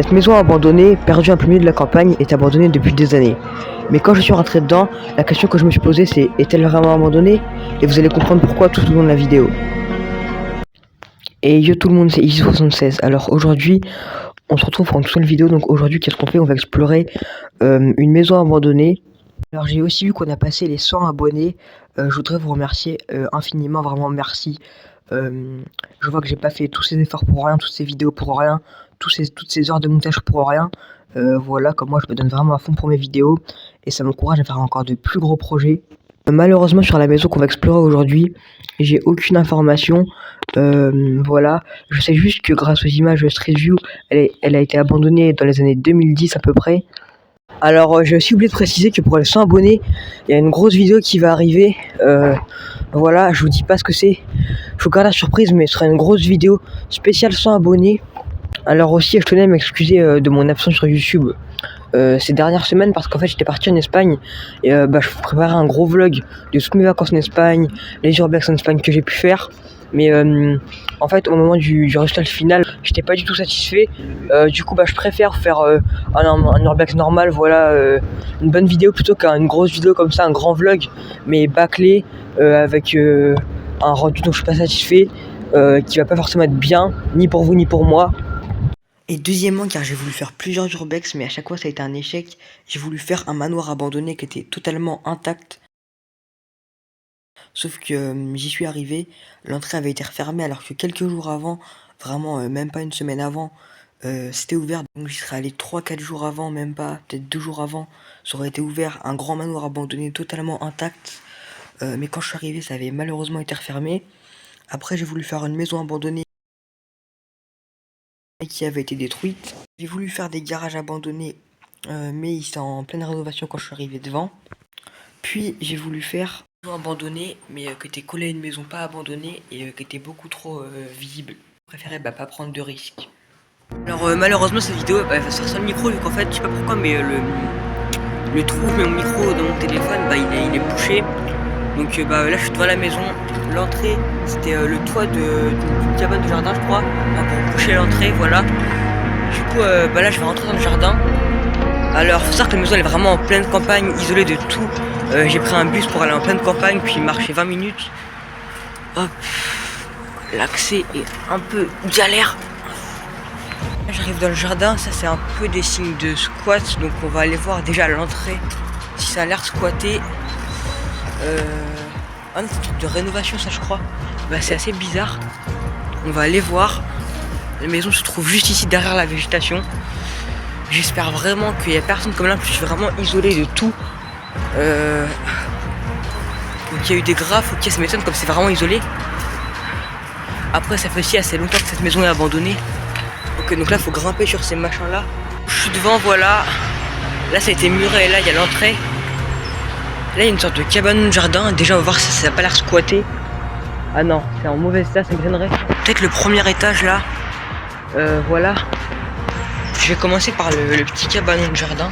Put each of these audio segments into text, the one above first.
Cette maison abandonnée, perdue en plein milieu de la campagne, est abandonnée depuis des années. Mais quand je suis rentré dedans, la question que je me suis posée c'est est-elle vraiment abandonnée? Et vous allez comprendre pourquoi tout au long de la vidéo. Et yo tout le monde, c'est Easy76. Alors aujourd'hui, on se retrouve pour une nouvelle vidéo. Donc aujourd'hui, qu'est-ce qu'on fait? On va explorer une maison abandonnée. Alors j'ai aussi vu qu'on a passé les 100 abonnés. Je voudrais vous remercier infiniment, vraiment merci. Je vois que j'ai pas fait tous ces efforts pour rien, toutes ces vidéos pour rien, toutes ces heures de montage pour rien. Voilà, comme moi je me donne vraiment à fond pour mes vidéos et ça m'encourage à faire encore de plus gros projets. Malheureusement sur la maison qu'on va explorer aujourd'hui, j'ai aucune information. Voilà, je sais juste que grâce aux images de Street View, elle a été abandonnée dans les années 2010 à peu près. Alors j'ai aussi oublié de préciser que pour les 100 abonnés, il y a une grosse vidéo qui va arriver. Voilà, je vous dis pas ce que c'est. Je vous garde la surprise, mais ce sera une grosse vidéo spéciale 100 abonnés. Alors aussi, je tenais à m'excuser de mon absence sur YouTube ces dernières semaines parce qu'en fait j'étais parti en Espagne et je préparais un gros vlog de toutes mes vacances en Espagne, les urbex en Espagne que j'ai pu faire. Mais en fait au moment du résultat final, j'étais pas du tout satisfait. Du coup je préfère faire un urbex normal, voilà, une bonne vidéo plutôt qu'une grosse vidéo comme ça, un grand vlog, mais bâclé avec un rendu dont je suis pas satisfait, qui va pas forcément être bien, ni pour vous ni pour moi. Et deuxièmement, car j'ai voulu faire plusieurs urbex, mais à chaque fois ça a été un échec, j'ai voulu faire un manoir abandonné qui était totalement intact. Sauf que j'y suis arrivé, l'entrée avait été refermée alors que quelques jours avant, vraiment même pas une semaine avant, c'était ouvert. Donc j'y serais allé 3-4 jours avant, même pas, peut-être 2 jours avant, ça aurait été ouvert, un grand manoir abandonné totalement intact. Mais quand je suis arrivé, ça avait malheureusement été refermé. Après j'ai voulu faire une maison abandonnée qui avait été détruite. J'ai voulu faire des garages abandonnés, mais ils sont en pleine rénovation quand je suis arrivé devant. Puis j'ai voulu faire une maison abandonnée, mais qui était collée à une maison pas abandonnée et qui était beaucoup trop visible. Je préférais pas prendre de risques. Alors malheureusement cette vidéo va sortir sans le micro, vu qu'en fait je sais pas pourquoi, mais le trou où je mets mon micro dans mon téléphone, il est bouché. Donc là je suis devant la maison. L'entrée c'était le toit d'une cabane de jardin je crois, pour boucher l'entrée, voilà. Du coup là je vais rentrer dans le jardin. Alors faut savoir que la maison elle est vraiment en pleine campagne, isolée de tout. J'ai pris un bus pour aller en pleine campagne, puis marcher 20 minutes. Hop, l'accès est un peu galère. J'arrive dans le jardin, ça c'est un peu des signes de squat, donc on va aller voir déjà à l'entrée si ça a l'air squatté. C'est un truc de rénovation ça je crois. C'est assez bizarre. On va aller voir. La maison se trouve juste ici derrière la végétation. J'espère vraiment qu'il n'y a personne comme là, parce que je suis vraiment isolé de tout. Donc il y a eu des graphes, ok, ça m'étonne comme c'est vraiment isolé. Après ça fait aussi assez longtemps que cette maison est abandonnée. Ok, donc là il faut grimper sur ces machins là. Je suis devant, voilà. Là ça a été muré et là il y a l'entrée. Là il y a une sorte de cabane de jardin. Déjà on va voir si ça n'a pas l'air squatté. Ah non, c'est en mauvais état, ça me gênerait. Peut-être le premier étage là. Voilà. Je vais commencer par le petit cabanon de jardin.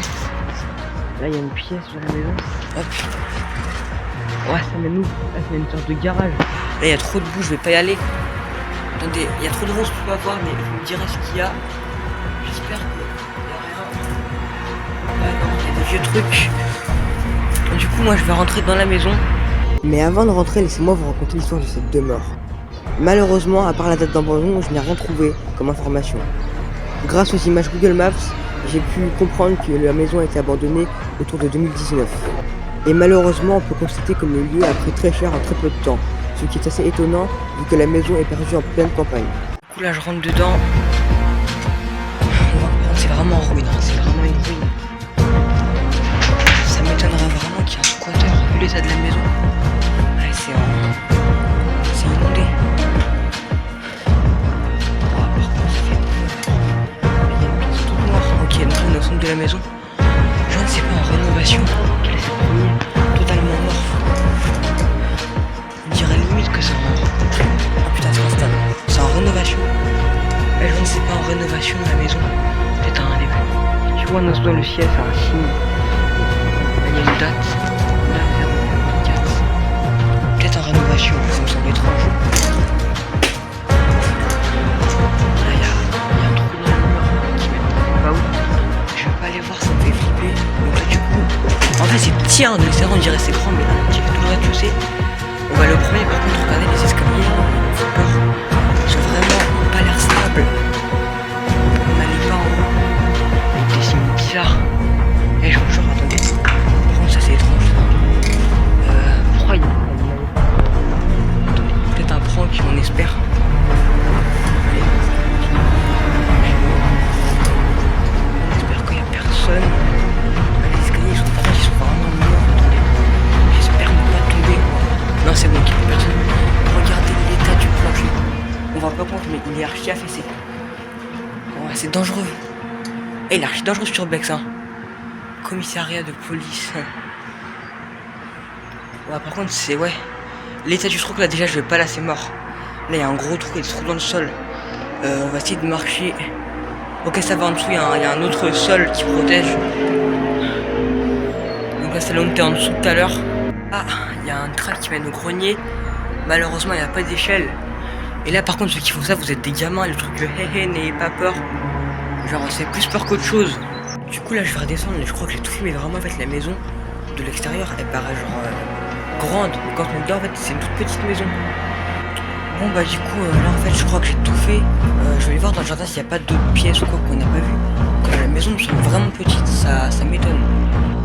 Là il y a une pièce sur la maison. Hop. Ouais, ça mène où? Là c'est une sorte de garage. Là il y a trop de boue, je vais pas y aller. Attendez, il y a trop de roses, je peux pas voir, mais vous me direz ce qu'il y a. J'espère qu'il n'y a rien. Ah non, il y a des vieux trucs. Du coup moi je vais rentrer dans la maison. Mais avant de rentrer, laissez-moi vous raconter l'histoire de cette demeure. Malheureusement, à part la date d'abandon, je n'ai rien trouvé comme information. Grâce aux images Google Maps, j'ai pu comprendre que la maison a été abandonnée autour de 2019. Et malheureusement, on peut constater que le lieu a pris très cher en très peu de temps, ce qui est assez étonnant vu que la maison est perdue en pleine campagne. Du coup là je rentre dedans. C'est vraiment en ruine, c'est vraiment une ruine. Ça m'étonnerait vraiment qu'il y ait un squatteur vu l'état de la maison. Ouais, c'est inondé. Ok, donc on est au centre de la maison. Je ne sais pas, en rénovation. Totalement mort. On dirait limite que c'est en... Oh putain, c'est instable. C'est en rénovation. Là, je ne sais pas, en rénovation la maison. Peut-être un début. Tu vois, dans le ciel, c'est un signe. Là, il y a une date. Là, 024. Peut-être en rénovation, ça me semble étrange. Là, il y a un trou dans le mur qui met. petit, hein, de l'extérieur on dirait c'est grand, mais là on dirait tout le rez-de-chaussée. On va le premier, par contre, regardez les escaliers, ils font peur. Ils ont vraiment pas l'air stables. On n'allait pas en haut. Avec des signes bizarres. Et je vous jure, attendez. Par contre, ça c'est étrange. Pourquoi il y a... Attendez, peut-être un prank, on espère. Allez. On espère qu'il n'y a personne. Les escaliers ils sont grands, ils sont vraiment lourds. Attendez. J'espère ne pas tomber. Non, c'est bon, qu'il n'y a personne. Regardez l'état du plancher. On va pas compte, mais il est archi affaissé. Ouais, c'est dangereux. Et il est archi dangereux sur Bex, hein. Commissariat de police. Ouais, par contre, c'est ouais. L'état du truc là, déjà, je vais pas là, c'est mort. Là, il y a un gros trou, il y a des trous dans le sol. On va essayer de marcher. Ok, ça va en dessous, il y a un autre sol qui protège. Donc là, c'est là où on était en dessous tout à l'heure. Ah, il y a un train qui mène au grenier. Malheureusement, il n'y a pas d'échelle. Et là, par contre, ceux qui font ça, vous êtes des gamins. Le truc de hé n'ayez pas peur. Genre, c'est plus peur qu'autre chose. Du coup, là, je vais redescendre. Je crois que j'ai tout filmé vraiment. En fait, la maison de l'extérieur, elle paraît genre grande. Mais quand on dort, en fait, c'est une toute petite maison. Bon, bah, du coup, là, en fait, je crois que j'ai tout fait. Je vais aller voir dans le jardin s'il n'y a pas d'autres pièces ou quoi qu'on n'a pas vu. Quand la maison me semble vraiment petite, ça m'étonne.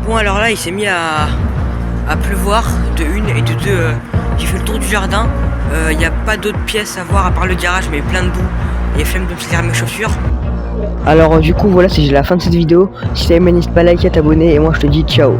Bon, alors là, il s'est mis à pleuvoir de une et de deux. J'ai fait le tour du jardin. Il n'y a pas d'autres pièces à voir à part le garage, mais plein de boue. Et flemme de me serrer mes chaussures. Alors du coup voilà, c'est la fin de cette vidéo. Si t'as aimé, n'hésite pas à liker, à t'abonner et moi je te dis ciao.